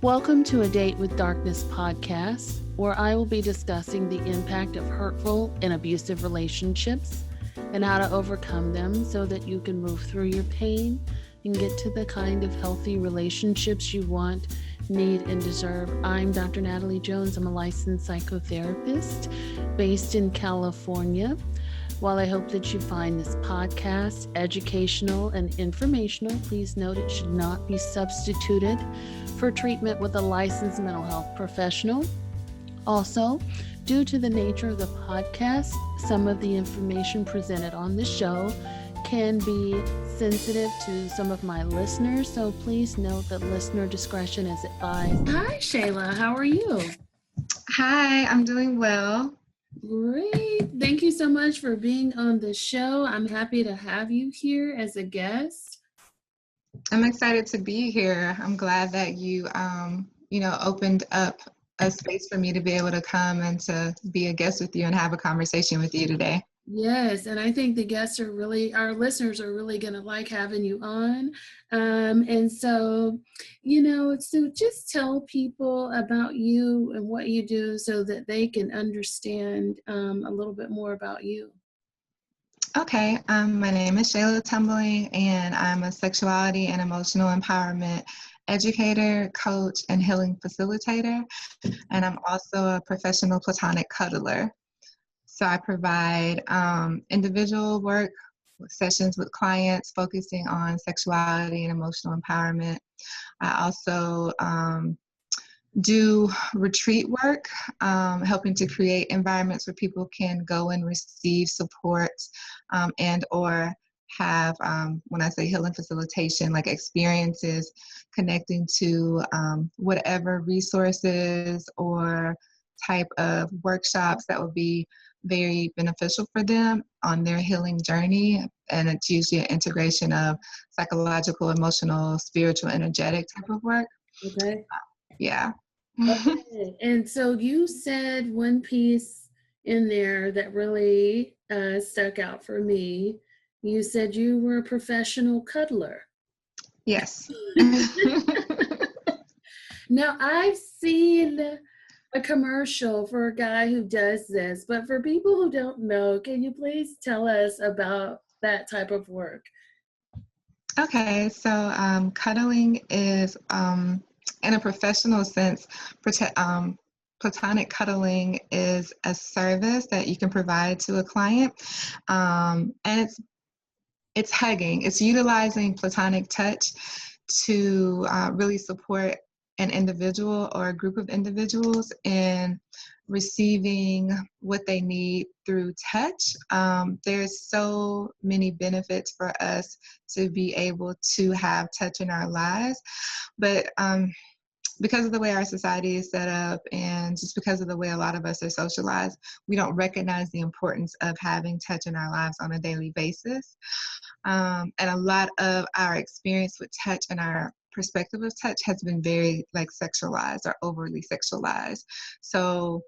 Welcome to A Date with Darkness podcast, where I will be discussing the impact of hurtful and abusive relationships and how to overcome them so that you can move through your pain and get to the kind of healthy relationships you want, need, and deserve. I'm Dr. Natalie Jones. I'm a licensed psychotherapist based in California. While I hope that you find this podcast educational and informational, please note it should not be substituted for treatment with a licensed mental health professional. Also, due to the nature of the podcast, some of the information presented on the show can be sensitive to some of my listeners, so please note that listener discretion is advised. Hi, Shayla. How are you? Hi, I'm doing well. Great. Thank you so much for being on the show. I'm happy to have you here as a guest. I'm excited to be here. I'm glad that you, opened up a space for me to be able to come and to be a guest with you and have a conversation with you today. Yes, and I think our listeners are really going to like having you on. So just tell people about you and what you do so that they can understand a little bit more about you. Okay, my name is Shayla Tumbling, and I'm a sexuality and emotional empowerment educator, coach, and healing facilitator. And I'm also a professional platonic cuddler. So I provide individual work sessions with clients focusing on sexuality and emotional empowerment. I also do retreat work, helping to create environments where people can go and receive support and or have, when I say healing facilitation, like experiences connecting to whatever resources or type of workshops that would be very beneficial for them on their healing journey. And it's usually an integration of psychological, emotional, spiritual, energetic type of work. Okay. Yeah. Okay. And so you said one piece in there that really stuck out for me. You said you were a professional cuddler. Yes. Now, I've seen a commercial for a guy who does this, but for people who don't know, can you please tell us about that type of work? Okay, so cuddling is, in a professional sense, platonic cuddling is a service that you can provide to a client, and it's hugging. It's utilizing platonic touch to really support an individual or a group of individuals in receiving what they need through touch. There's so many benefits for us to be able to have touch in our lives, but because of the way our society is set up and just because of the way a lot of us are socialized, we don't recognize the importance of having touch in our lives on a daily basis. And a lot of our experience with touch and our perspective of touch has been very sexualized or overly sexualized. So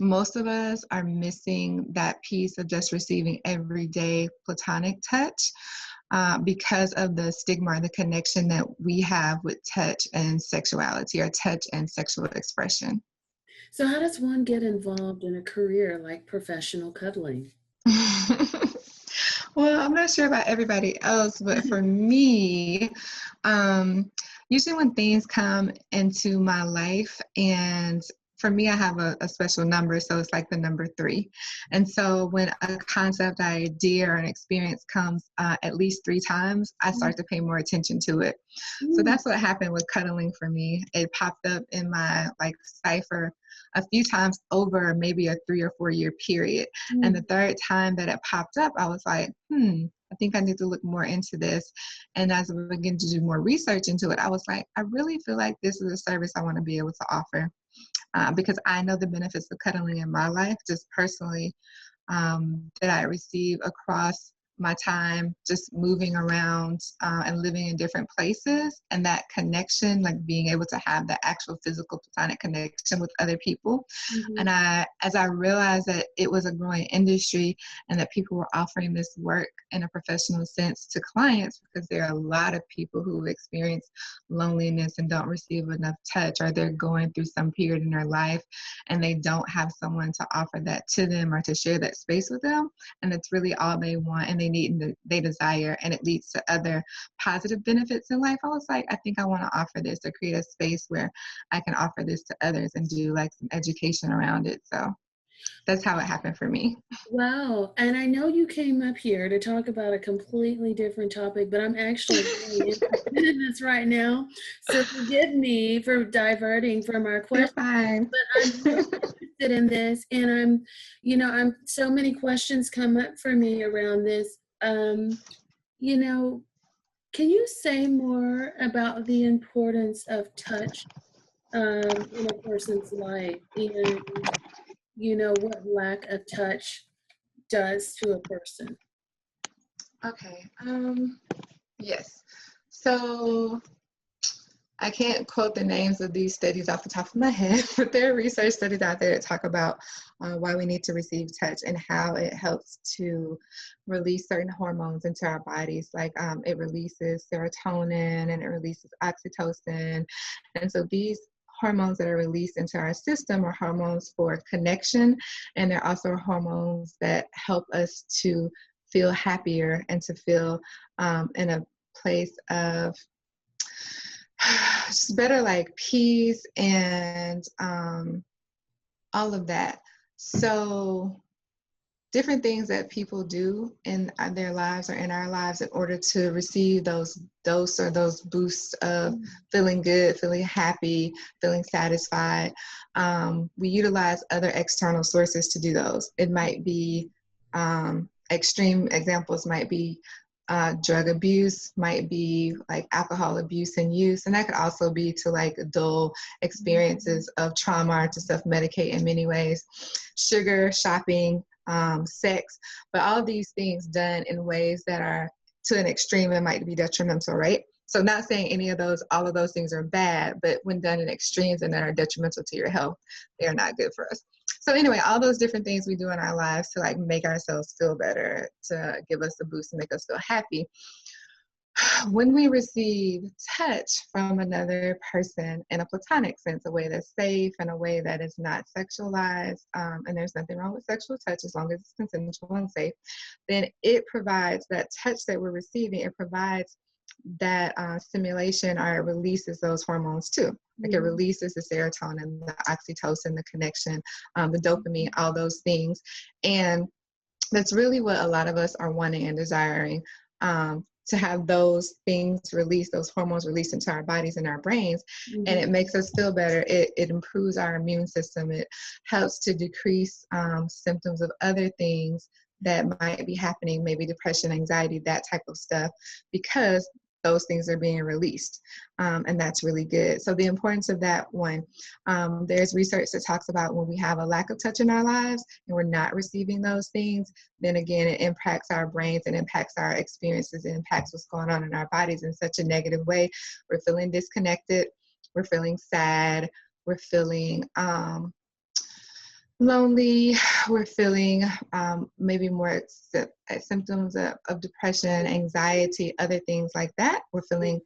most of us are missing that piece of just receiving everyday platonic touch because of the stigma or the connection that we have with touch and sexuality or touch and sexual expression. So how does one get involved in a career like professional cuddling? Well, I'm not sure about everybody else, but for me, usually when things come into my life, and for me, I have a special number, so it's like the number 3. And so when a concept, idea, or an experience comes at least 3 times, I start to pay more attention to it. So that's what happened with cuddling for me. It popped up in my cipher a few times over maybe a 3 or 4 year period. And the third time that it popped up, I was like, I think I need to look more into this. And as I began to do more research into it, I was like, I really feel like this is a service I want to be able to offer because I know the benefits of cuddling in my life, just personally, that I receive across my time just moving around and living in different places, and that connection, like being able to have the actual physical platonic connection with other people. Mhm. And as I realized that it was a growing industry and that people were offering this work in a professional sense to clients, because there are a lot of people who experience loneliness and don't receive enough touch, or they're going through some period in their life and they don't have someone to offer that to them or to share that space with them, and it's really all they want and they need and they desire, and it leads to other positive benefits in life. I was like, I think I want to offer this, or create a space where I can offer this to others and do like some education around it. So that's how it happened for me. Wow. And I know you came up here to talk about a completely different topic, but I'm actually really interested in this right now. So forgive me for diverting from our You're question, fine. but I'm really interested in this. And I'm so many questions come up for me around this. You know, can you say more about the importance of touch in a person's life, and what lack of touch does to a person? Okay. Yes. So I can't quote the names of these studies off the top of my head, but there are research studies out there that talk about why we need to receive touch and how it helps to release certain hormones into our bodies. Like it releases serotonin and it releases oxytocin. And so these hormones that are released into our system are hormones for connection, and they're also hormones that help us to feel happier and to feel in a place of just better, like peace and all of that. So different things that people do in their lives or in our lives in order to receive those dose or those boosts of feeling good, feeling happy, feeling satisfied. We utilize other external sources to do those. It might be extreme examples might be drug abuse, might be like alcohol abuse and use, and that could also be to like dull experiences of trauma or to self-medicate in many ways. Sugar, shopping, sex, but all these things done in ways that are to an extreme and might be detrimental, right? So not saying any of those, all of those things are bad, but when done in extremes and that are detrimental to your health, they are not good for us. So anyway, all those different things we do in our lives to like make ourselves feel better, to give us a boost and make us feel happy. When we receive touch from another person in a platonic sense, a way that's safe and a way that is not sexualized, and there's nothing wrong with sexual touch as long as it's consensual and safe, then it provides that touch that we're receiving. It provides that stimulation, or it releases those hormones too. Like it releases the serotonin, the oxytocin, the connection, the dopamine, all those things. And that's really what a lot of us are wanting and desiring, to have those things released, those hormones released into our bodies and our brains. And it makes us feel better. It improves our immune system. It helps to decrease symptoms of other things that might be happening, maybe depression, anxiety, that type of stuff, because those things are being released. And that's really good. So the importance of that one, there's research that talks about when we have a lack of touch in our lives and we're not receiving those things, then again, it impacts our brains and impacts our experiences, it impacts what's going on in our bodies in such a negative way. We're feeling disconnected, we're feeling sad, we're feeling lonely, we're feeling maybe more symptoms of depression, anxiety, other things like that. We're feeling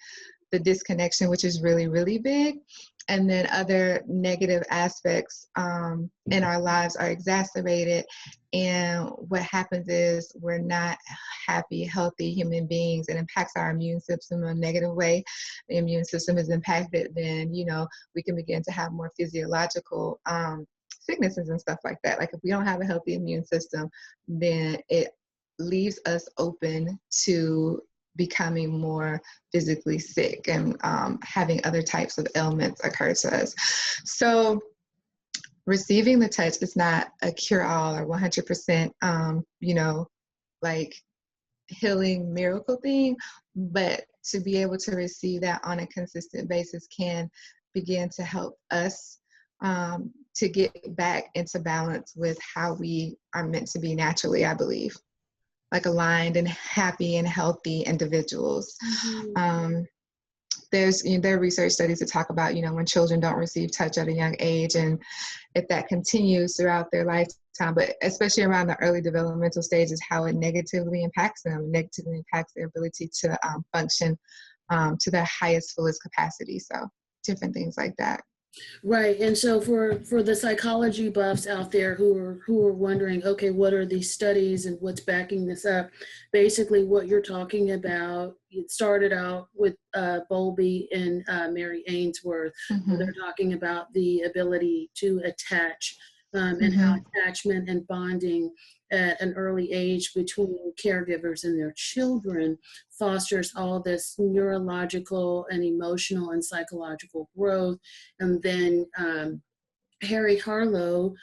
the disconnection, which is really, really big. And then other negative aspects in our lives are exacerbated. And what happens is we're not happy, healthy human beings. It impacts our immune system in a negative way. The immune system is impacted, then, we can begin to have more physiological sicknesses and stuff like that. Like if we don't have a healthy immune system, then it leaves us open to becoming more physically sick and having other types of ailments occur to us. So receiving the touch is not a cure-all or 100%, like healing miracle thing, but to be able to receive that on a consistent basis can begin to help us to get back into balance with how we are meant to be naturally, I believe. like aligned and happy and healthy individuals. There are research studies that talk about, when children don't receive touch at a young age, and if that continues throughout their lifetime, but especially around the early developmental stages, how it negatively impacts them, negatively impacts their ability to function to their highest, fullest capacity. So different things like that. Right. And so for the psychology buffs out there who are wondering, okay, what are these studies and what's backing this up? Basically, what you're talking about, it started out with Bowlby and Mary Ainsworth, where they're talking about the ability to attach and how attachment and bonding at an early age between caregivers and their children fosters all this neurological and emotional and psychological growth. And then Harry Harlow,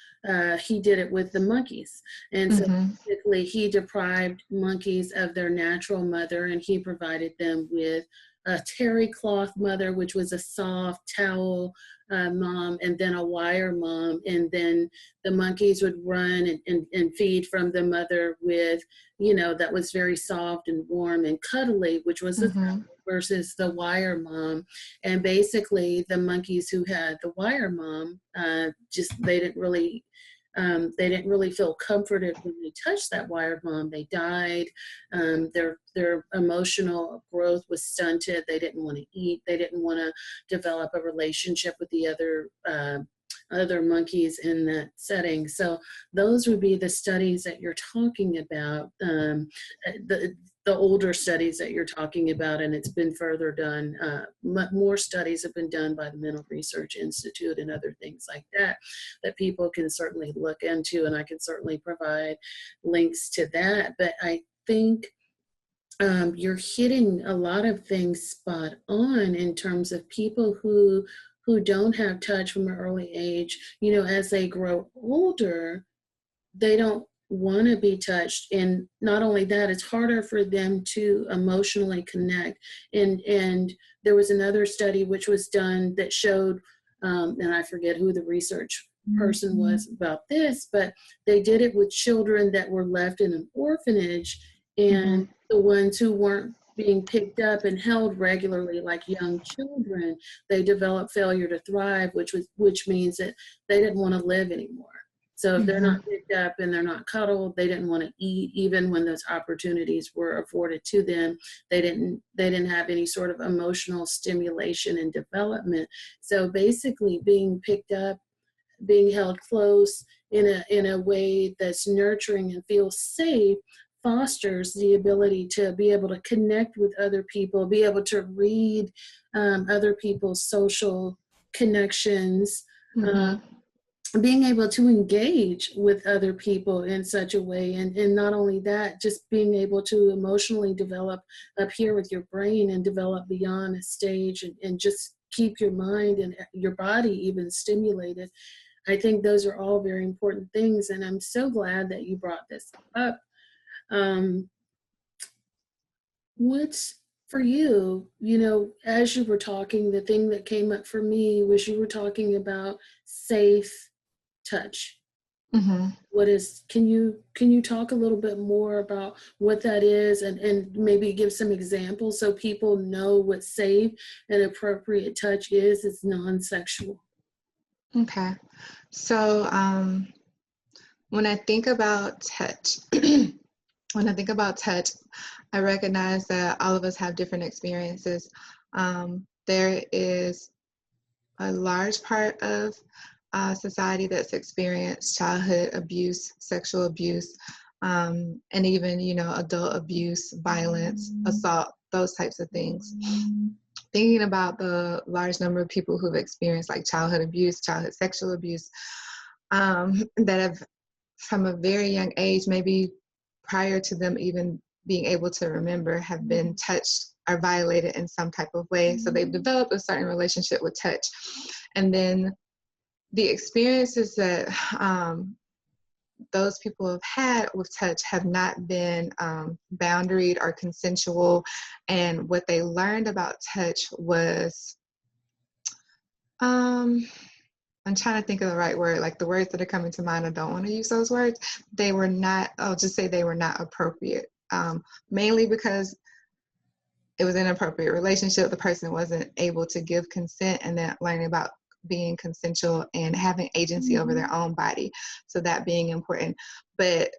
he did it with the monkeys. And so basically he deprived monkeys of their natural mother, and he provided them with a terry cloth mother, which was a soft towel mom, and then a wire mom. And then the monkeys would run and feed from the mother with, that was very soft and warm and cuddly, which was the versus the wire mom. And basically the monkeys who had the wire mom, they didn't really feel comforted when they touched that wire mom. They died. Their emotional growth was stunted. They didn't want to eat. They didn't want to develop a relationship with the other monkeys in that setting. So those would be the studies that you're talking about, the older studies that you're talking about, and it's been further done. More studies have been done by the Mental Research Institute and other things like that people can certainly look into, and I can certainly provide links to that. But I think you're hitting a lot of things spot on in terms of people who don't have touch from an early age. As they grow older, they don't want to be touched, and not only that, it's harder for them to emotionally connect. And there was another study which was done that showed, and I forget who the research person was about this, but they did it with children that were left in an orphanage, and the ones who weren't being picked up and held regularly like young children, they developed failure to thrive, which means that they didn't want to live anymore. So if they're not picked up and they're not cuddled, they didn't want to eat, even when those opportunities were afforded to them. They didn't have any sort of emotional stimulation and development. So basically being picked up, being held close in a way that's nurturing and feels safe fosters the ability to be able to connect with other people, be able to read other people's social connections, being able to engage with other people in such a way. And not only that, just being able to emotionally develop up here with your brain and develop beyond a stage, and just keep your mind and your body even stimulated. I think those are all very important things. And I'm so glad that you brought this up. What's for you, as you were talking, the thing that came up for me was you were talking about safe touch. Can you talk a little bit more about what that is, and maybe give some examples so people know what safe and appropriate touch is? It's non-sexual. Okay. So when I think about touch, I recognize that all of us have different experiences. There is a large part of society that's experienced childhood abuse, sexual abuse, and even, adult abuse, violence, assault, those types of things. Thinking about the large number of people who've experienced like childhood abuse, childhood sexual abuse, that have from a very young age, maybe prior to them even being able to remember, have been touched or violated in some type of way. So they've developed a certain relationship with touch. And then the experiences that those people have had with touch have not been boundaried or consensual. And what they learned about touch was, I'm trying to think of the right word, like the words that are coming to mind, I don't want to use those words. I'll just say they were not appropriate mainly because it was an inappropriate relationship. The person wasn't able to give consent, and then learning about being consensual and having agency over their own body. So that being important. But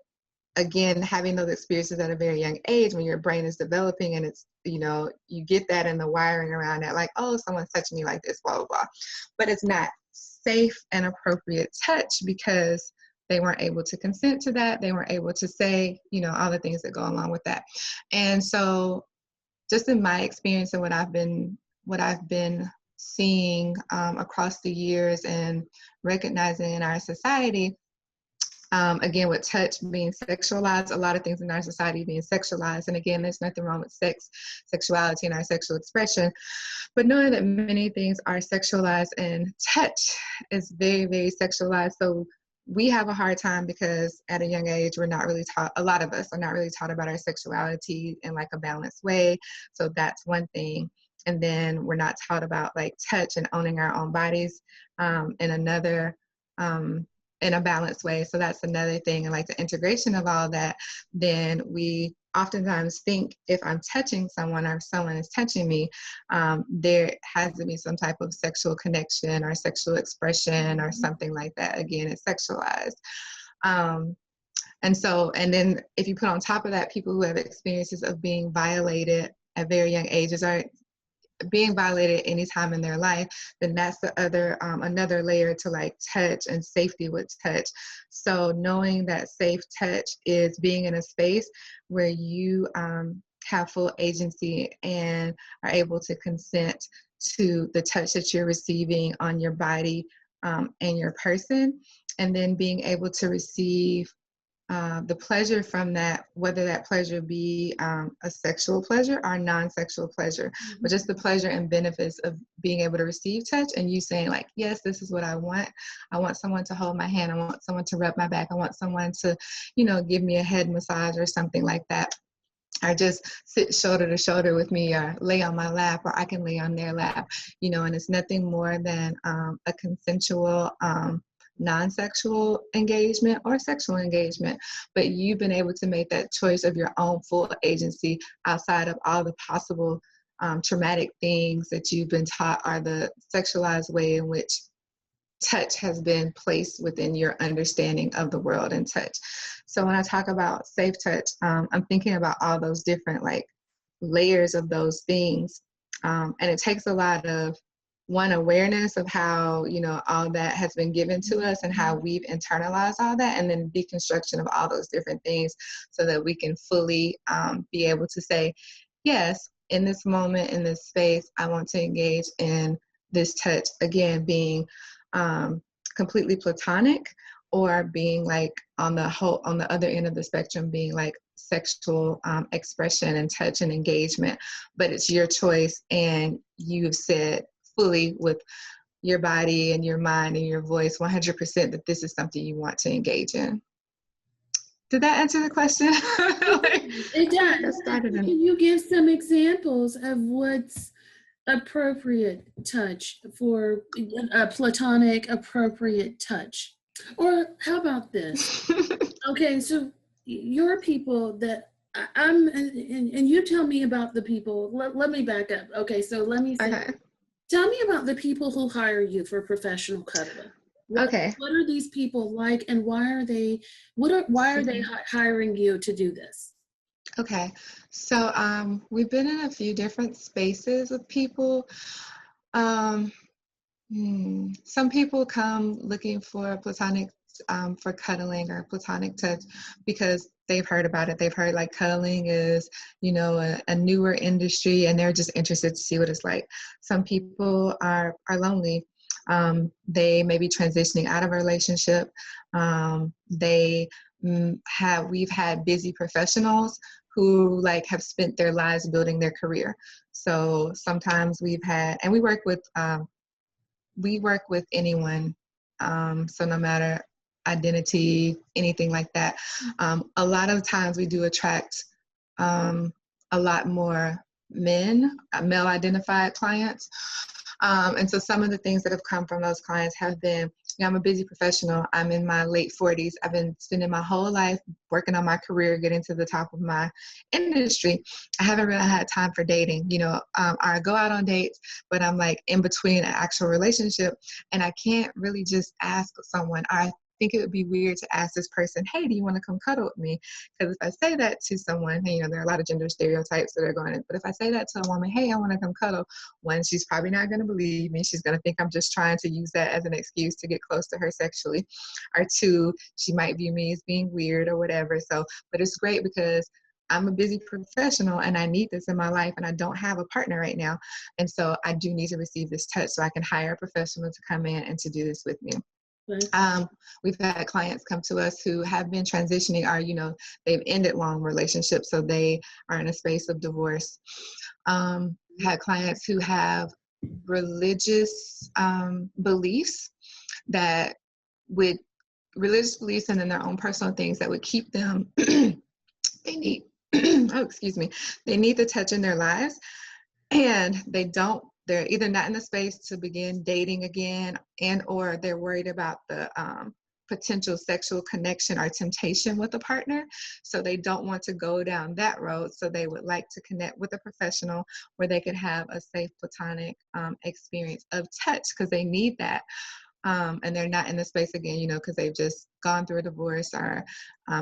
again, having those experiences at a very young age when your brain is developing, and it's, you know, you get that in the wiring around that, like, oh, someone's touching me like this, blah, blah, blah. But it's not safe and appropriate touch because they weren't able to consent to that. They weren't able to say, you know, all the things that go along with that. And so just in my experience and what I've been seeing across the years and recognizing in our society, again, with touch being sexualized, a lot of things in our society being sexualized. And again, there's nothing wrong with sex, sexuality, and our sexual expression. But knowing that many things are sexualized and touch is very, very sexualized. So we have a hard time because at a young age, we're not really taught, a lot of us are not really taught about our sexuality in like a balanced way. So that's one thing. And then we're not taught about like touch and owning our own bodies in another, in a balanced way. So that's another thing. And like the integration of all that, then we oftentimes think if I'm touching someone or if someone is touching me, there has to be some type of sexual connection or sexual expression or something like that. Again, it's sexualized. And then if you put on top of that people who have experiences of being violated at very young ages or being violated any time in their life, then that's the other another layer to like touch and safety with touch. So knowing that safe touch is being in a space where you have full agency and are able to consent to the touch that you're receiving on your body and your person, and then being able to receive the pleasure from that, whether that pleasure be a sexual pleasure or non-sexual pleasure, but just the pleasure and benefits of being able to receive touch and you saying like, yes, this is what I want. I want someone to hold my hand. I want someone to rub my back. I want someone to, you know, give me a head massage or something like that. Or just sit shoulder to shoulder with me or lay on my lap, or I can lay on their lap, you know, and it's nothing more than a consensual non-sexual engagement or sexual engagement, but you've been able to make that choice of your own full agency outside of all the possible traumatic things that you've been taught are the sexualized way in which touch has been placed within your understanding of the world and touch. So when I talk about safe touch, I'm thinking about all those different like layers of those things. And it takes a lot of awareness of how, you know, all that has been given to us and how we've internalized all that, and then deconstruction of all those different things so that we can fully be able to say, yes, in this moment, in this space, I want to engage in this touch, again, being completely platonic or being like on the other end of the spectrum, being like sexual expression and touch and engagement, but it's your choice and you've said fully with your body and your mind and your voice 100% that this is something you want to engage in. Did that answer the question? It does. Can you give some examples of what's appropriate touch for a platonic appropriate touch? Or how about this? Okay, so your people that I'm, and you tell me about the people. Let me back up. Okay, so let me say, okay. Tell me about the people who hire you for professional cuddling. Okay. What are these people like, and why are they hiring you to do this? Okay, so we've been in a few different spaces with people. Some people come looking for platonic, for cuddling or platonic touch because they've heard about it. They've heard like cuddling is, you know, a newer industry, and they're just interested to see what it's like. Some people are lonely. They may be transitioning out of a relationship. We've had busy professionals who like have spent their lives building their career. So sometimes we work with anyone. So no matter identity, anything like that. A lot of times we do attract a lot more male identified clients. And so some of the things that have come from those clients have been, I'm a busy professional. I'm in my late 40s. I've been spending my whole life working on my career, getting to the top of my industry. I haven't really had time for dating. I go out on dates, but I'm like in between an actual relationship, and I can't really just ask someone. I think it would be weird to ask this person, hey, do you want to come cuddle with me? Because if I say that to someone, there are a lot of gender stereotypes that are going in, but if I say that to a woman, hey, I want to come cuddle, one, she's probably not going to believe me. She's going to think I'm just trying to use that as an excuse to get close to her sexually. Or two, she might view me as being weird or whatever. So, but it's great because I'm a busy professional and I need this in my life, and I don't have a partner right now. And so I do need to receive this touch so I can hire a professional to come in and to do this with me. We've had clients come to us who have been transitioning, or they've ended long relationships, so they are in a space of divorce. Had clients who have religious beliefs that would religious beliefs and then their own personal things that would keep them they need they need the touch in their lives, and they're either not in the space to begin dating again, and or they're worried about the potential sexual connection or temptation with a partner. So they don't want to go down that road. So they would like to connect with a professional where they could have a safe platonic experience of touch, because they need that. And they're not in the space again, because they've just gone through a divorce or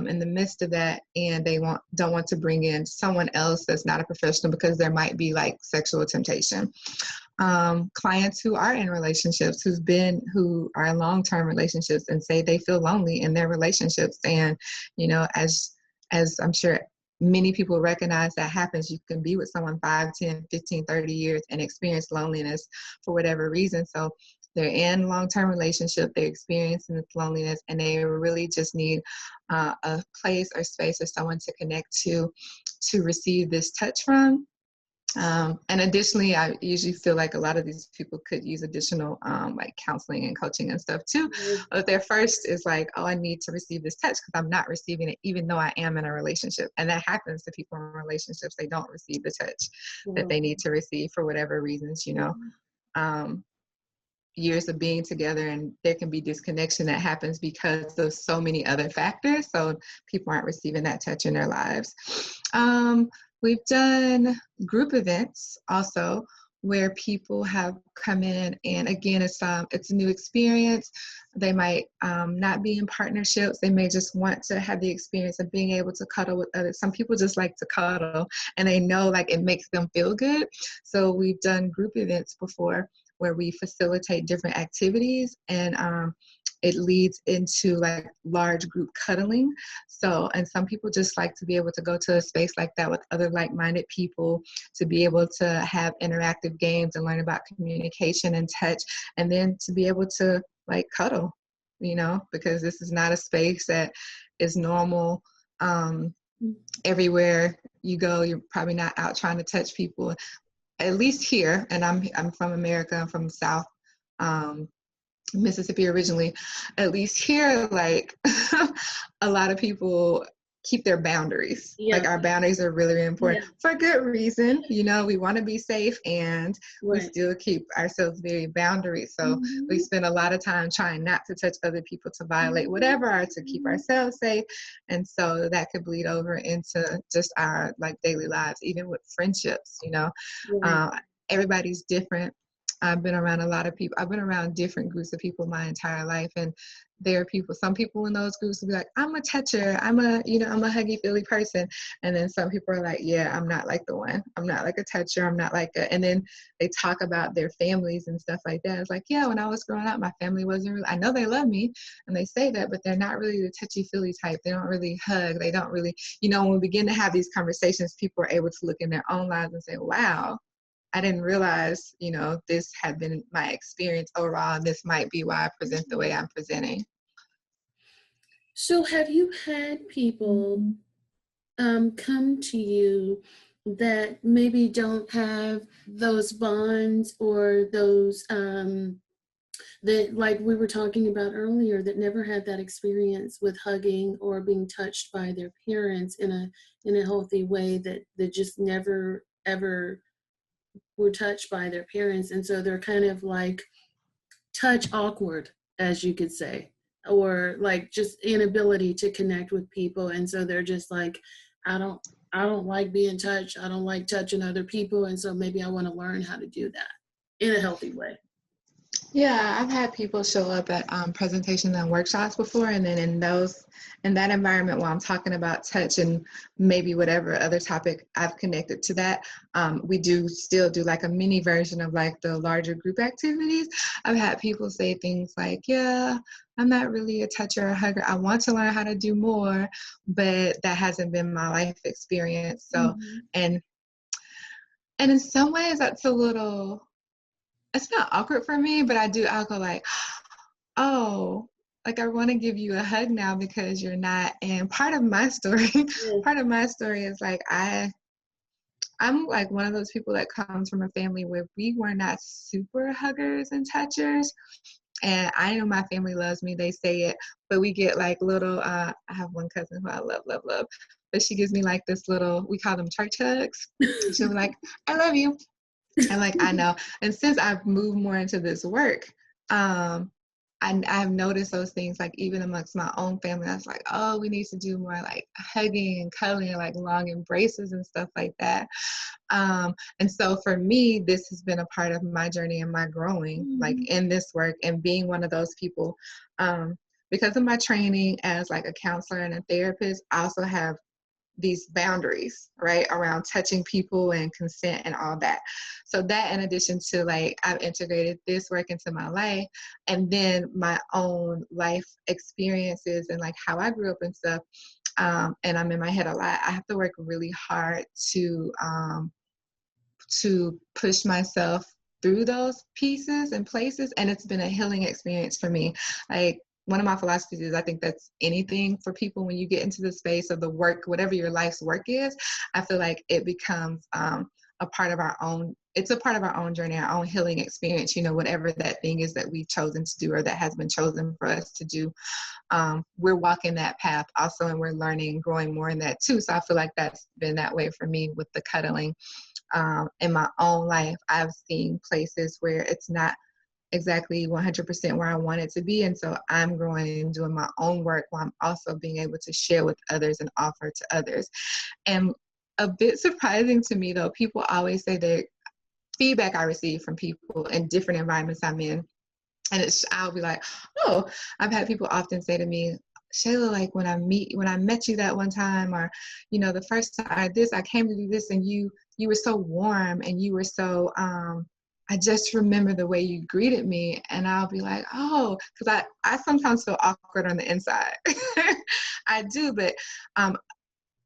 in the midst of that, and they don't want to bring in someone else that's not a professional because there might be like sexual temptation. Clients who are in relationships, who are in long-term relationships and say they feel lonely in their relationships, and as I'm sure many people recognize that happens. You can be with someone 5, 10, 15, 30 years and experience loneliness for whatever reason. So they're in long-term relationship, they're experiencing this loneliness, and they really just need a place or space or someone to connect to receive this touch from. And additionally, I usually feel like a lot of these people could use additional like counseling and coaching and stuff too. But their first is like, oh, I need to receive this touch because I'm not receiving it, even though I am in a relationship. And that happens to people in relationships. They don't receive the touch that they need to receive for whatever reasons, years of being together, and there can be disconnection that happens because of so many other factors. So people aren't receiving that touch in their lives. We've done group events also where people have come in, and again, it's a new experience. They might not be in partnerships. They may just want to have the experience of being able to cuddle with others. Some people just like to cuddle, and they know like it makes them feel good. So we've done group events before where we facilitate different activities, and it leads into like large group cuddling. So, and some people just like to be able to go to a space like that with other like-minded people, to be able to have interactive games and learn about communication and touch, and then to be able to like cuddle, because this is not a space that is normal. Everywhere you go, you're probably not out trying to touch people. At least here, and I'm from America, I'm from South Mississippi originally. At least here, like a lot of people keep their boundaries. Yeah. Like our boundaries are really, really important for good reason. We want to be safe, and we still keep ourselves very boundary. So we spend a lot of time trying not to touch other people, to violate whatever, or to keep ourselves safe. And so that could bleed over into just our like daily lives, even with friendships. Everybody's different. I've been around a lot of people. I've been around different groups of people my entire life, and there are some people in those groups will be like, I'm a toucher, I'm a huggy feely person. And then some people are like, yeah, I'm not like the one. I'm not like a toucher. I'm not like and then they talk about their families and stuff like that. It's like, yeah, when I was growing up, my family wasn't really, I know they love me and they say that, but they're not really the touchy feely type. They don't really hug. They don't really, when we begin to have these conversations, people are able to look in their own lives and say, wow, I didn't realize, this had been my experience overall, and this might be why I present the way I'm presenting. So have you had people come to you that maybe don't have those bonds, or those that, like we were talking about earlier, that never had that experience with hugging or being touched by their parents in a healthy way, that just never ever were touched by their parents. And so they're kind of like touch awkward, as you could say, or like just inability to connect with people. And so they're just like, I don't, I don't like being touched. I don't like touching other people. And so maybe I want to learn how to do that in a healthy way. Yeah, I've had people show up at presentations and workshops before, and then in that environment while I'm talking about touch and maybe whatever other topic I've connected to that, we do still do like a mini version of like the larger group activities. I've had people say things like, yeah, I'm not really a toucher or a hugger. I want to learn how to do more, but that hasn't been my life experience. So, and in some ways that's a little, it's not awkward for me, but I'll go like, oh, like I want to give you a hug now because you're not. And part of my story, part of my story is like I'm like one of those people that comes from a family where we were not super huggers and touchers. And I know my family loves me, they say it, but we get like little, I have one cousin who I love, love, love, but she gives me like this little, we call them church hugs. She'll be like, I love you. And like, I know. And since I've moved more into this work, I've noticed those things, like even amongst my own family, I was like, oh, we need to do more like hugging and cuddling and like long embraces and stuff like that. And so for me, this has been a part of my journey and my growing, like in this work and being one of those people. Because of my training as like a counselor and a therapist, I also have these boundaries, right, around touching people and consent and all that. So that, in addition to like, I've integrated this work into my life, and then my own life experiences and like how I grew up and stuff. And I'm in my head a lot. I have to work really hard to push myself through those pieces and places. And it's been a healing experience for me. Like, one of my philosophies is I think that's anything for people when you get into the space of the work, whatever your life's work is, I feel like it becomes a part of our own, it's a part of our own journey, our own healing experience, you know, whatever that thing is that we've chosen to do or that has been chosen for us to do. We're walking that path also, and we're learning, growing more in that too. So I feel like that's been that way for me with the cuddling. In my own life, I've seen places where it's not exactly 100% where I want it to be. And so I'm growing and doing my own work while I'm also being able to share with others and offer to others. And a bit surprising to me though, people always say that feedback I receive from people in different environments I'm in. And I'll be like, oh, I've had people often say to me, Shayla, like when I met you that one time, or, you know, the first time I came to do this, and you were so warm, and you were so, I just remember the way you greeted me. And I'll be like, oh, because I sometimes feel awkward on the inside. I do, but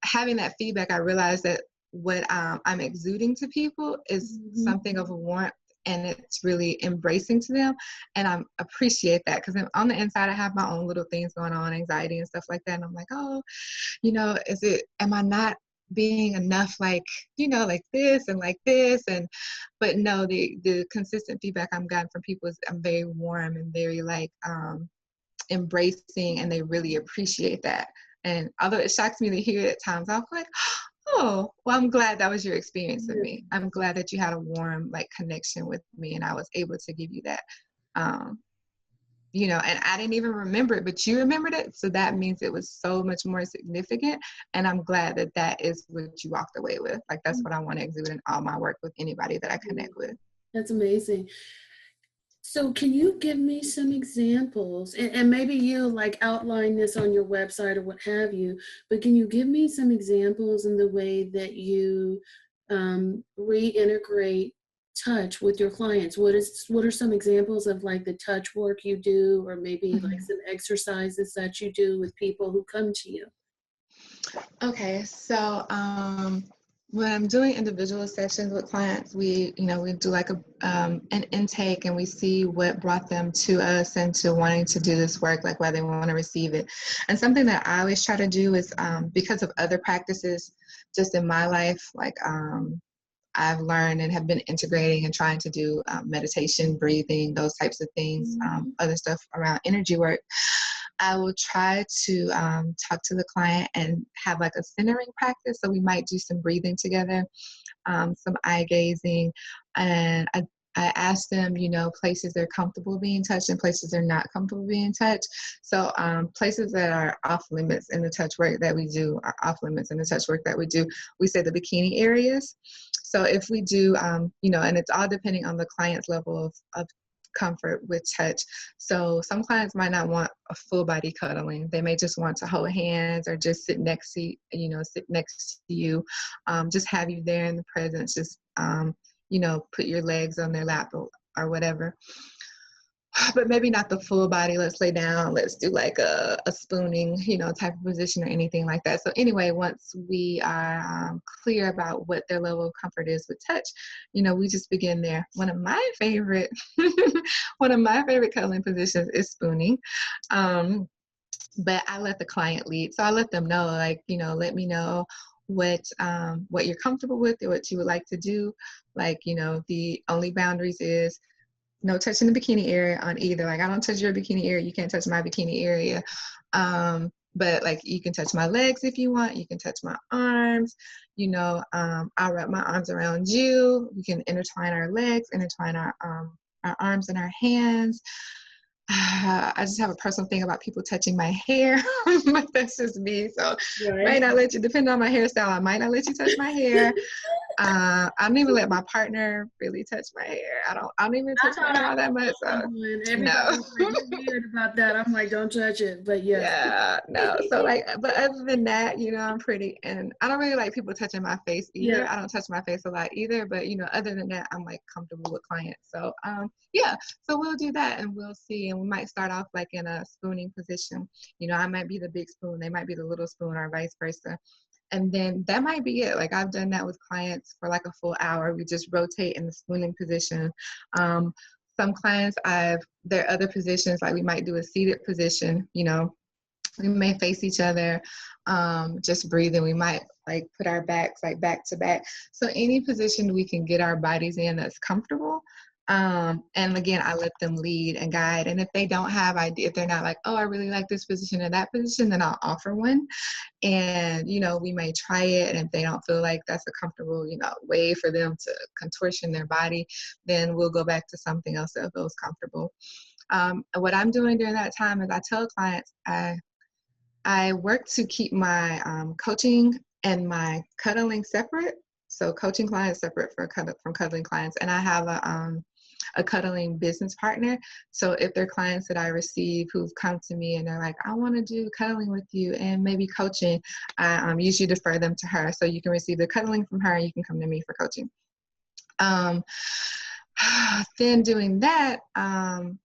having that feedback, I realized that what I'm exuding to people is something of a warmth, and it's really embracing to them. And I appreciate that, because on the inside, I have my own little things going on, anxiety and stuff like that. And I'm like, oh, you know, am I not being enough, like, you know, like this and like this? But no, the consistent feedback I'm gotten from people is I'm very warm and very like embracing, and they really appreciate that. And although it shocks me to hear it at times, I'm like, oh, well, I'm glad that was your experience with me. I'm glad that you had a warm like connection with me, and I was able to give you that. You know, and I didn't even remember it, but you remembered it. So that means it was so much more significant. And I'm glad that that is what you walked away with. Like, that's what I want to exhibit in all my work with anybody that I connect with. That's amazing. So can you give me some examples, and maybe you like outline this on your website or what have you, but can you give me some examples in the way that you reintegrate touch with your clients? What are some examples of like the touch work you do, or maybe like some exercises that you do with people who come to you? Okay, so when I'm doing individual sessions with clients, we do like an intake, and we see what brought them to us and to wanting to do this work, like why they want to receive it. And something that I always try to do is, because of other practices just in my life, like I've learned and have been integrating and trying to do meditation, breathing, those types of things, other stuff around energy work. I will try to talk to the client and have like a centering practice. So we might do some breathing together, some eye gazing, and I ask them, places they're comfortable being touched and places they're not comfortable being touched. So places that are off limits in the touch work that we do are off limits in the touch work that we do. We say the bikini areas. So if we do, and it's all depending on the client's level of comfort with touch. So some clients might not want a full body cuddling. They may just want to hold hands or just sit next to you, just have you there in the presence, just put your legs on their lap or whatever. But maybe not the full body. Let's lay down. Let's do like a spooning, type of position or anything like that. So anyway, once we are clear about what their level of comfort is with touch, we just begin there. One of my favorite cuddling positions is spooning. But I let the client lead. So I let them know, like, let me know what you're comfortable with or what you would like to do. Like, the only boundaries is no touching the bikini area on either. Like, I don't touch your bikini area. You can't touch my bikini area. But like, you can touch my legs if you want. You can touch my arms. I'll wrap my arms around you. We can intertwine our legs, intertwine our arms and our hands. I just have a personal thing about people touching my hair, but that's just me. So Right. might not let you, depending on my hairstyle, I might not let you touch my hair. I don't even let my partner really touch my hair. I don't even touch my hair all that much. So Everybody's like, you're weird about that. I'm like, don't touch it. But yes. Yeah, no. So like, but other than that, I'm pretty, and I don't really like people touching my face either. Yeah. I don't touch my face a lot either, but other than that, I'm like comfortable with clients. So yeah, so we'll do that and we'll see. And we might start off like in a spooning position. I might be the big spoon, they might be the little spoon, or vice versa. And then that might be it. Like, I've done that with clients for like a full hour. We just rotate in the spooning position. Some clients, there are other positions, like we might do a seated position, we may face each other, just breathing. We might like put our backs like back to back. So any position we can get our bodies in that's comfortable. And again, I let them lead and guide. And if they don't have idea, if they're not like, oh, I really like this position or that position, then I'll offer one. And, we may try it. And if they don't feel like that's a comfortable, way for them to contortion their body, then we'll go back to something else that feels comfortable. What I'm doing during that time is I tell clients, I work to keep my coaching and my cuddling separate. So coaching clients separate from cuddling clients. And I have a cuddling business partner. So if they're clients that I receive who've come to me and they're like, I want to do cuddling with you and maybe coaching, I usually defer them to her. So you can receive the cuddling from her and you can come to me for coaching. Then doing that,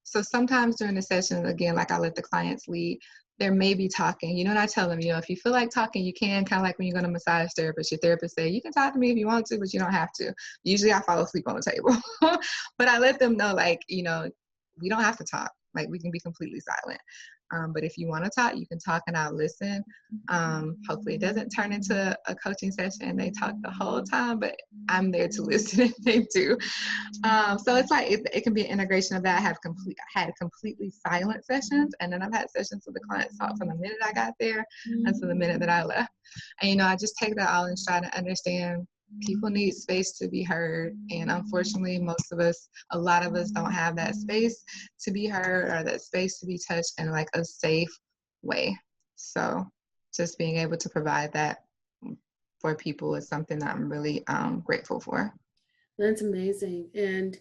so sometimes during the session, again, like I let the clients lead. There may be talking, and I tell them, if you feel like talking, you can, kind of like when you go to a massage therapist, your therapist say, you can talk to me if you want to, but you don't have to. Usually I fall asleep on the table, but I let them know, like, we don't have to talk. Like, we can be completely silent. But if you want to talk, you can talk and I'll listen. Hopefully it doesn't turn into a coaching session and they talk the whole time, but I'm there to listen if they do. So it's like, it can be an integration of that. I had completely silent sessions, and then I've had sessions where the clients talk from the minute I got there until the minute that I left. And, I just take that all in stride and understand people need space to be heard. And unfortunately, a lot of us don't have that space to be heard or that space to be touched in like a safe way. So just being able to provide that for people is something that I'm really grateful for. That's amazing. And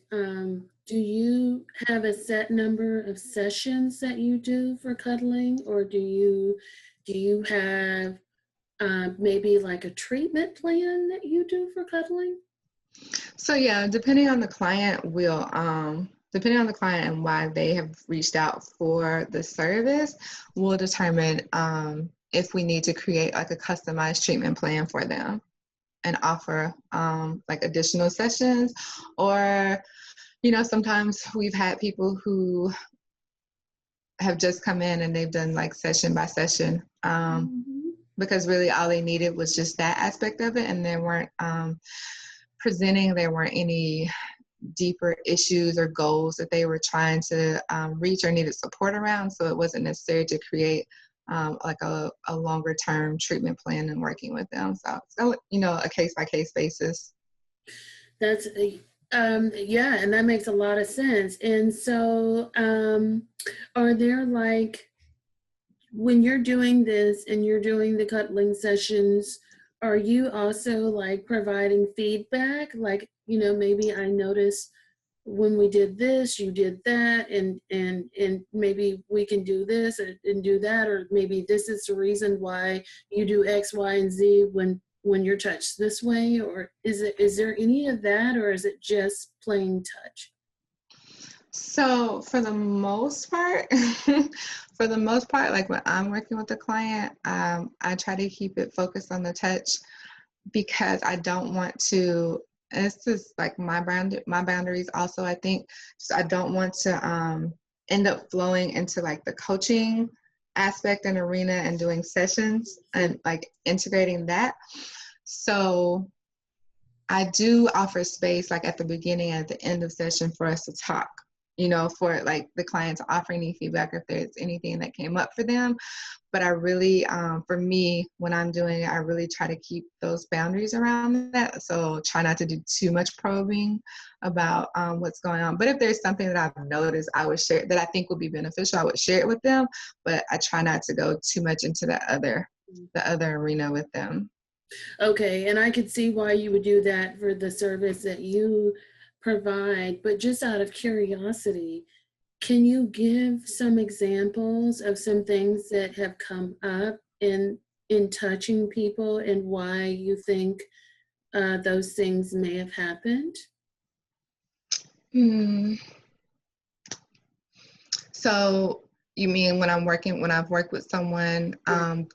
do you have a set number of sessions that you do for cuddling, or do you have maybe like a treatment plan that you do for cuddling? So yeah, depending on the client and why they have reached out for the service, we'll determine if we need to create like a customized treatment plan for them and offer like additional sessions. Or, sometimes we've had people who have just come in and they've done like session by session, because really all they needed was just that aspect of it, and they weren't presenting, there weren't any deeper issues or goals that they were trying to reach or needed support around. So it wasn't necessary to create like a longer term treatment plan and working with them. So a case by case basis. That's yeah, and that makes a lot of sense. And so, are there like, when you're doing this and you're doing the cuddling sessions, are you also like providing feedback? Like, maybe I noticed when we did this, you did that, and maybe we can do this and do that, or maybe this is the reason why you do X, Y, and Z when you're touched this way, or is there any of that, or is it just plain touch? So for the most part, like when I'm working with a client, I try to keep it focused on the touch because I don't want to, and this is like my boundaries also, I think, so I don't want to end up flowing into like the coaching aspect and arena and doing sessions and like integrating that. So I do offer space like at the beginning, at the end of session for us to talk, for like the client to offer any feedback if there's anything that came up for them. But I really, for me, when I'm doing it, I really try to keep those boundaries around that. So try not to do too much probing about what's going on. But if there's something that I've noticed, I would share that I think would be beneficial, I would share it with them. But I try not to go too much into the other arena with them. Okay, and I could see why you would do that for the service that you provide, but just out of curiosity, can you give some examples of some things that have come up in touching people and why you think those things may have happened? So you mean when I've worked with someone,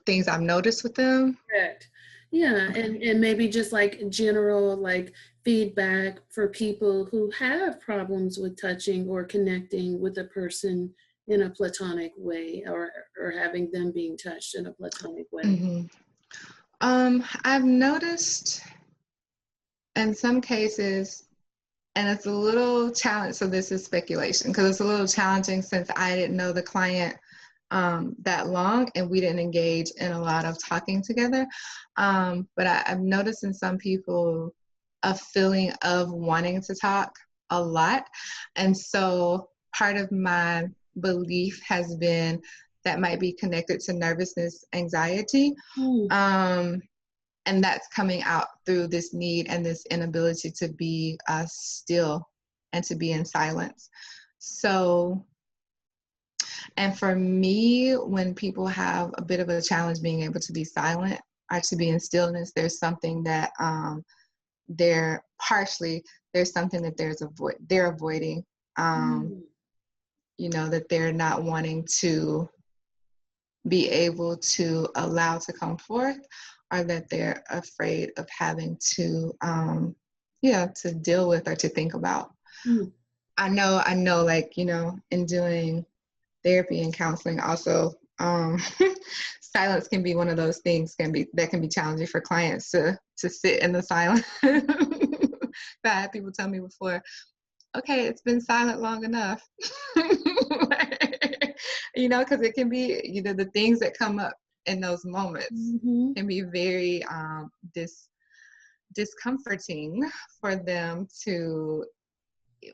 things I've noticed with them? Correct. Yeah, Okay. and maybe just like general like feedback for people who have problems with touching or connecting with a person in a platonic way, or having them being touched in a platonic way. Mm-hmm. I've noticed in some cases, and it's a little challenging, so this is speculation, because it's a little challenging since I didn't know the client that long and we didn't engage in a lot of talking together. But I've noticed in some people a feeling of wanting to talk a lot. And so part of my belief has been that might be connected to nervousness, anxiety. And that's coming out through this need and this inability to be still and to be in silence. So, and for me, when people have a bit of a challenge being able to be silent or to be in stillness, there's something that there's something that they're avoiding, that they're not wanting to be able to allow to come forth, or that they're afraid of having to to deal with or to think about. I know like, in doing therapy and counseling also, silence can be one of those things that can be challenging for clients to sit in the silence. I had people tell me before, okay, it's been silent long enough. Because it can be, the things that come up in those moments can be very discomforting for them to,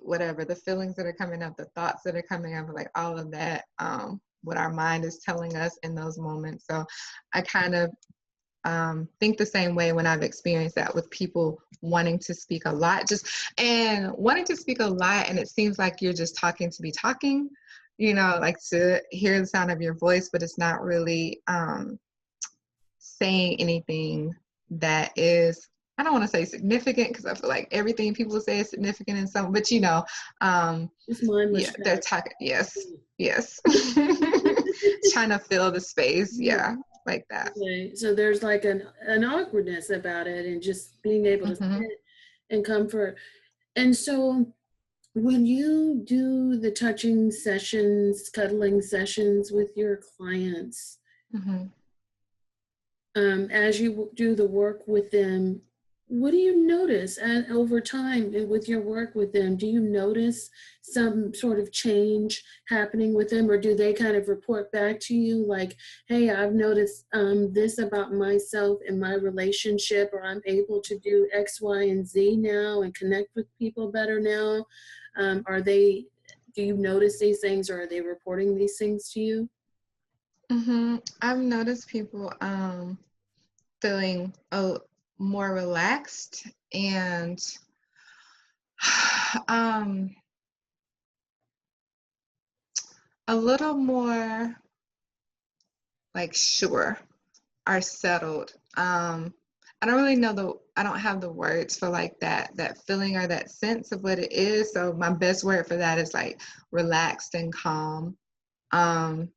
whatever, the feelings that are coming up, the thoughts that are coming up, like all of that, what our mind is telling us in those moments. So I kind of think the same way when I've experienced that with people wanting to speak a lot, and it seems like you're just talking to be talking, like to hear the sound of your voice, but it's not really saying anything that is, I don't want to say significant, because I feel like everything people say is significant in some, but It's mindless. Yeah, they're talking, yes. Trying to fill the space, like that. Okay. So there's like an awkwardness about it, and just being able to sit and comfort. And so when you do the touching sessions, cuddling sessions with your clients, as you do the work with them, what do you notice over time with your work with them? Do you notice some sort of change happening with them, or do they kind of report back to you like, hey, I've noticed this about myself and my relationship, or I'm able to do X, Y, and Z now and connect with people better now? Do you notice these things, or are they reporting these things to you? I've noticed people feeling more relaxed and a little more like sure, are settled. I don't really know I don't have the words for like that feeling or that sense of what it is. So my best word for that is like relaxed and calm. Um,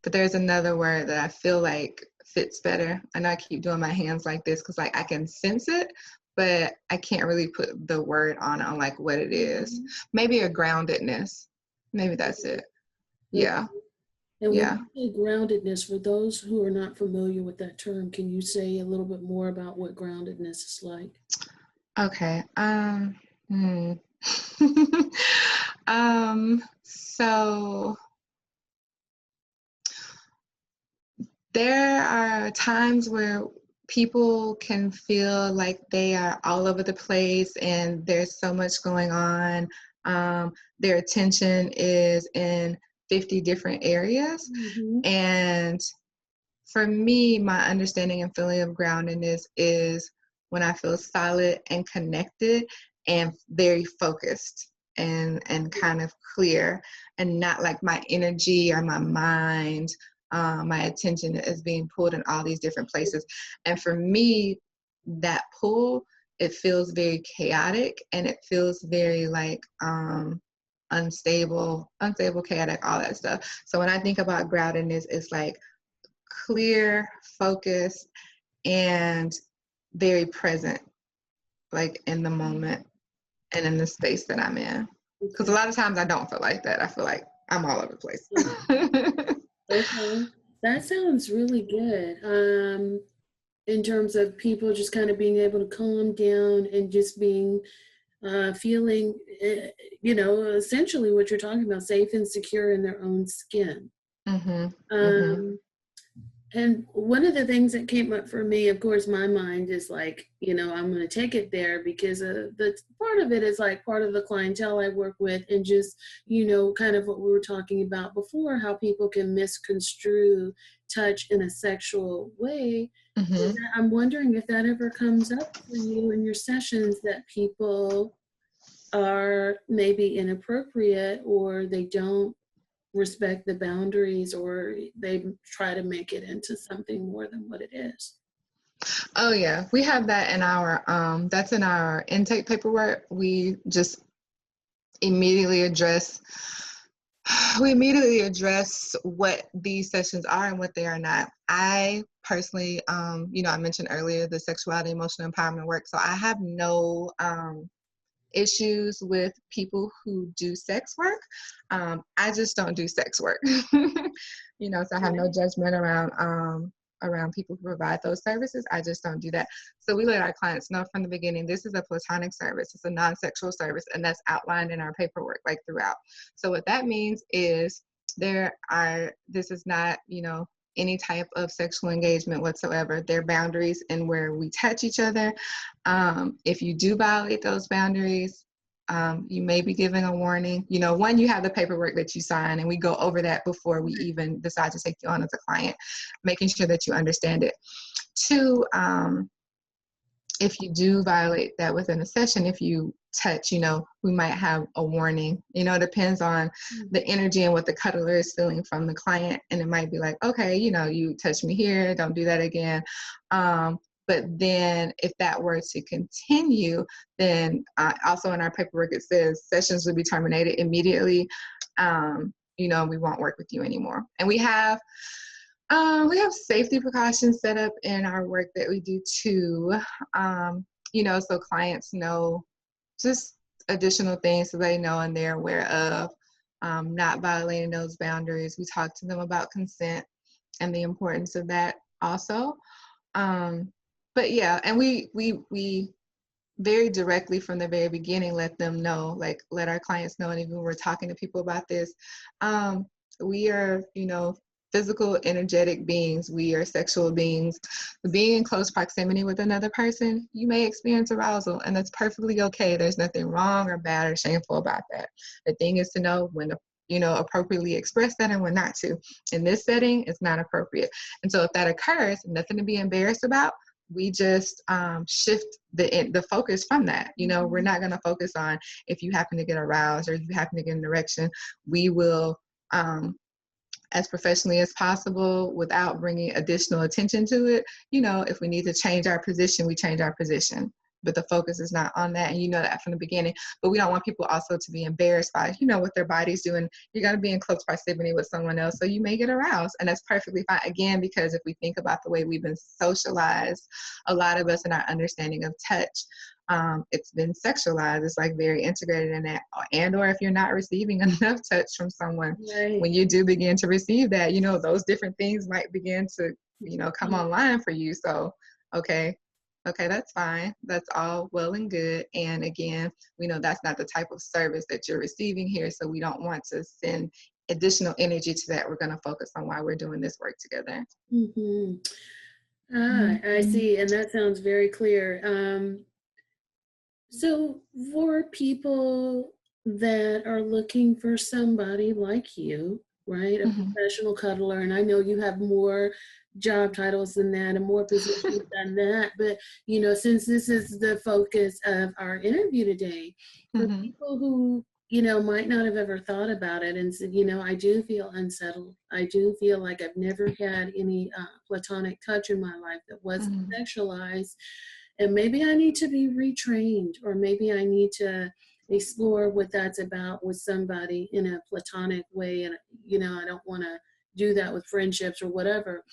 but there's another word that I feel like fits better. I know I keep doing my hands like this because like I can sense it, but I can't really put the word on like what it is. Maybe a groundedness. Maybe that's it. Yeah. And when Yeah. you say groundedness, for those who are not familiar with that term, can you say a little bit more about what groundedness is like? Okay. So there are times where people can feel like they are all over the place and there's so much going on. Their attention is in 50 different areas. Mm-hmm. And for me, my understanding and feeling of groundedness is when I feel solid and connected and very focused and kind of clear, and not like my energy or my mind, my attention is being pulled in all these different places. And for me, that pull, it feels very chaotic and it feels very like unstable, chaotic, all that stuff. So when I think about groundedness, it's like clear, focused, and very present, like in the moment and in the space that I'm in. Because a Okay. lot of times I don't feel like that. I feel like I'm all over the place. Okay. That sounds really good. In terms of people just kind of being able to calm down and just being feeling, essentially what you're talking about, safe and secure in their own skin. Mm-hmm. Mm-hmm. Um, And one of the things that came up for me, of course, my mind is like, I'm going to take it there because the part of it is like part of the clientele I work with, and just, kind of what we were talking about before, how people can misconstrue touch in a sexual way. Mm-hmm. I'm wondering if that ever comes up for you in your sessions, that people are maybe inappropriate, or they don't respect the boundaries, or they try to make it into something more than what it is. Oh yeah, we have that in our that's in our intake paperwork. We just immediately address what these sessions are and what they are not. I personally, I mentioned earlier the sexuality, emotional empowerment work. So I have no issues with people who do sex work. I just don't do sex work. So I have no judgment around people who provide those services. I just don't do that. So we let our clients know from the beginning, this is a platonic service. It's a non-sexual service, and that's outlined in our paperwork like throughout. So what that means is this is not, any type of sexual engagement whatsoever. There are boundaries in where we touch each other. If you do violate those boundaries, you may be given a warning. One, you have the paperwork that you sign, and we go over that before we even decide to take you on as a client, making sure that you understand it. Two, if you do violate that within a session, if you touch, we might have a warning. It depends on the energy and what the cuddler is feeling from the client. And it might be like, okay, you touched me here, don't do that again. But then if that were to continue, then also in our paperwork, it says sessions will be terminated immediately. We won't work with you anymore. And we have safety precautions set up in our work that we do too. So clients know just additional things so they know and they're aware of not violating those boundaries. We talk to them about consent and the importance of that also. But But yeah, and we very directly from the very beginning let them know, like let our clients know, and even when we're talking to people about this, we are, physical, energetic beings. We are sexual beings. Being in close proximity with another person, you may experience arousal, and that's perfectly okay. There's nothing wrong or bad or shameful about that. The thing is to know when to, appropriately express that and when not to. In this setting, it's not appropriate. And so if that occurs, nothing to be embarrassed about. We just shift the focus from that. We're not going to focus on if you happen to get aroused or if you happen to get an erection. We will, as professionally as possible, without bringing additional attention to it. If we need to change our position, we change our position. But the focus is not on that, and you know that from the beginning. But we don't want people also to be embarrassed by, what their body's doing. You're going to be in close proximity with someone else, so you may get aroused, and that's perfectly fine. Again, because if we think about the way we've been socialized, a lot of us in our understanding of touch, it's been sexualized. It's like very integrated in that. And or if you're not receiving enough touch from someone, Right. when you do begin to receive that, those different things might begin to, come online for you. So, okay, that's fine. That's all well and good. And again, we know that's not the type of service that you're receiving here. So we don't want to send additional energy to that. We're going to focus on why we're doing this work together. Mm-hmm. I see. And that sounds very clear. So for people that are looking for somebody like you, right, a professional cuddler, and I know you have more job titles than that and more positions than that, but since this is the focus of our interview today, for people who might not have ever thought about it and said, I do feel unsettled. I do feel like I've never had any platonic touch in my life that wasn't sexualized. And maybe I need to be retrained, or maybe I need to explore what that's about with somebody in a platonic way. And, I don't want to do that with friendships or whatever.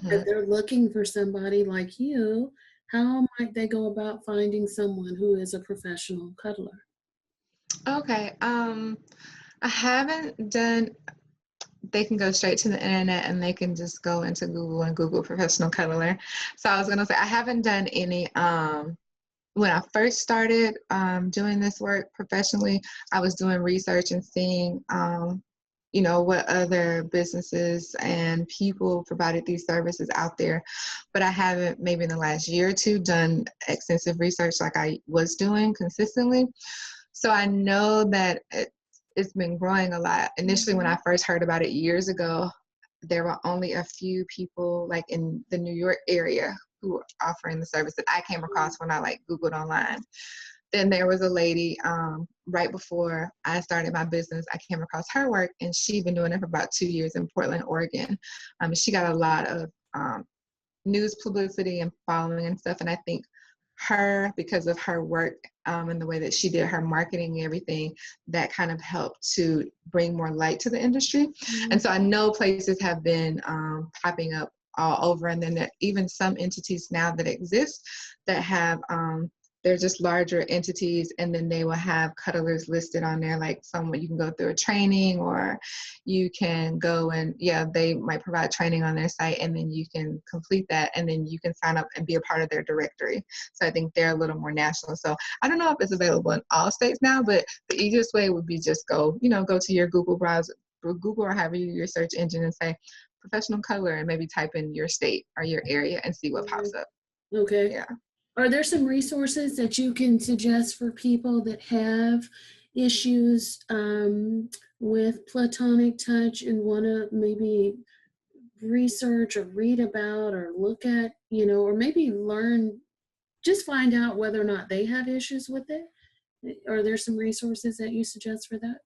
If they're looking for somebody like you, how might they go about finding someone who is a professional cuddler? Okay. I haven't done, they can go straight to the internet and they can just go into Google and Google professional cuddler. So I was going to say, I haven't done any, when I first started doing this work professionally, I was doing research and seeing, what other businesses and people provided these services out there. But I haven't, maybe in the last year or two, done extensive research like I was doing consistently. So I know that it's been growing a lot. Initially, when I first heard about it years ago, there were only a few people like in the New York area who were offering the service that I came across when I Googled online. Then there was a lady right before I started my business. I came across her work, and she'd been doing it for about 2 years in Portland, Oregon. She got a lot of news publicity and following and stuff. And I think because of her work and the way that she did her marketing and everything, that kind of helped to bring more light to the industry. And so I know places have been popping up all over, and then there even some entities now that exist that have they're just larger entities, and then they will have cuddlers listed on there, like someone you can go through a training, or you can go and they might provide training on their site, and then you can complete that, and then you can sign up and be a part of their directory. So I think they're a little more national. So I don't know if it's available in all states now, but the easiest way would be just go to your Google browser, Google, or however you use your search engine, and say professional cuddler, and maybe type in your state or your area and see what pops up. Okay. Yeah. Are there some resources that you can suggest for people that have issues with platonic touch and want to maybe research or read about or look at, or maybe learn, just find out whether or not they have issues with it? Are there some resources that you suggest for that?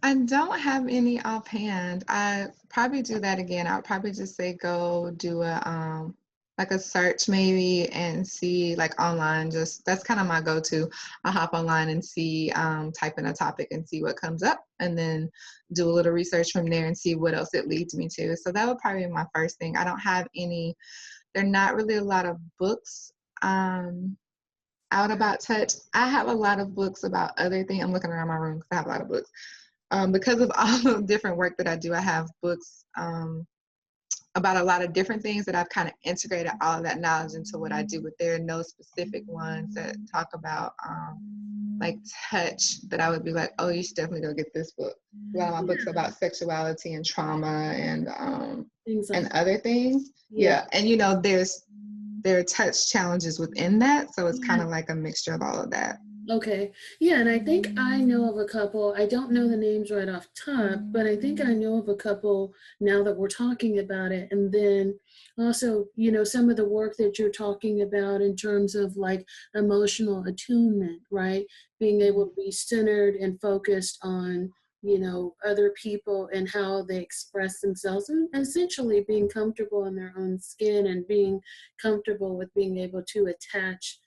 I don't have any offhand. I probably do that again. I'll probably just say go do a search maybe and see online. Just that's kind of my go-to. I hop online and see, type in a topic and see what comes up, and then do a little research from there and see what else it leads me to. So that would probably be my first thing. I don't have any. There are not really a lot of books out about touch. I have a lot of books about other things. I'm looking around my room because I have a lot of books. Because of all the different work that I do, I have books about a lot of different things that I've kind of integrated all of that knowledge into what I do, but there are no specific ones that talk about like touch that I would be like, oh, you should definitely go get this book. A lot of my books are about sexuality and trauma and other things. Yeah. And you know, there are touch challenges within that, so it's kind of like a mixture of all of that. Okay. Yeah, and I think I know of a couple. I don't know the names right off top, but I think I know of a couple now that we're talking about it. And then also, you know, some of the work that you're talking about in terms of like emotional attunement, right? Being able to be centered and focused on, you know, other people and how they express themselves, and essentially being comfortable in their own skin and being comfortable with being able to attach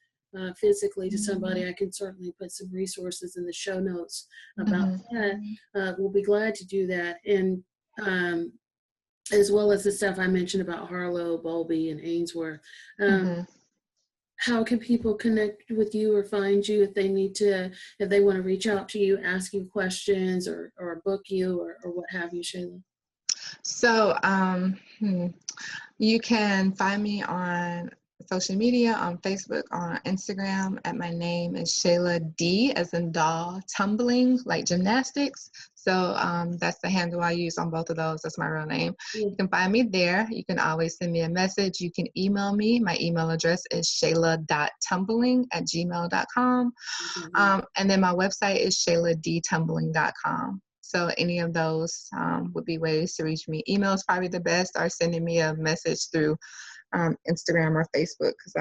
physically to somebody. I can certainly put some resources in the show notes about that. We'll be glad to do that. And as well as the stuff I mentioned about Harlow, Bowlby, and Ainsworth. How can people connect with you or find you if they want to reach out to you, ask you questions or book you or what have you, Shayla? So you can find me on social media, on Facebook, on Instagram, at my name is Shayla D as in doll, tumbling, like gymnastics. So that's the handle I use on both of those. That's my real name. You can find me there. You can always send me a message. You can email me. My email address is shayla.tumbling@gmail.com. And then my website is shayladtumbling.com. So any of those would be ways to reach me. Email is probably the best, or sending me a message through Instagram or Facebook, because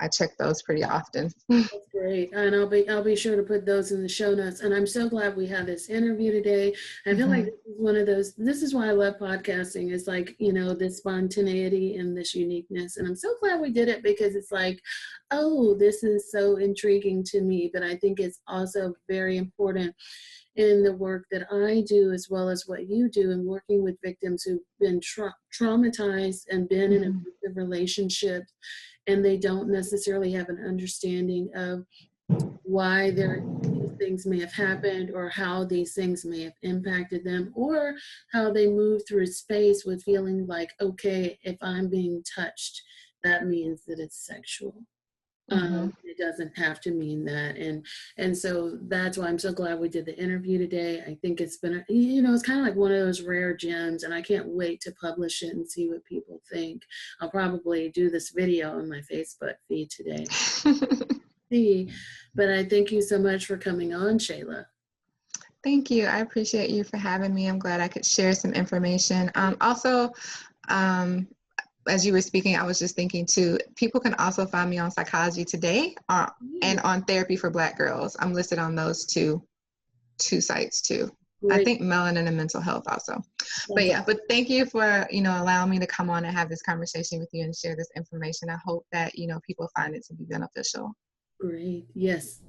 I check those pretty often. That's great, and I'll be sure to put those in the show notes. And I'm so glad we had this interview today. I feel like this is one of those. This is why I love podcasting. Is like, you know, this spontaneity and this uniqueness. And I'm so glad we did it, because it's like, oh, this is so intriguing to me. But I think it's also very important in the work that I do, as well as what you do, in working with victims who've been traumatized and been in abusive relationships, and they don't necessarily have an understanding of why these things may have happened, or how these things may have impacted them, or how they move through space with feeling like, okay, if I'm being touched, that means that it's sexual. It doesn't have to mean that. And so that's why I'm so glad we did the interview today. I think it's been, you know, it's kind of like one of those rare gems, and I can't wait to publish it and see what people think. I'll probably do this video on my Facebook feed today. But I thank you so much for coming on, Shayla. Thank you. I appreciate you for having me. I'm glad I could share some information. Also, as you were speaking, I was just thinking too, people can also find me on Psychology Today and on Therapy for Black Girls. I'm listed on those two sites too. Great. I think Melanin and Mental Health also. But thank you for, you know, allowing me to come on and have this conversation with you and share this information. I hope that, you know, people find it to be beneficial. Great. Yes.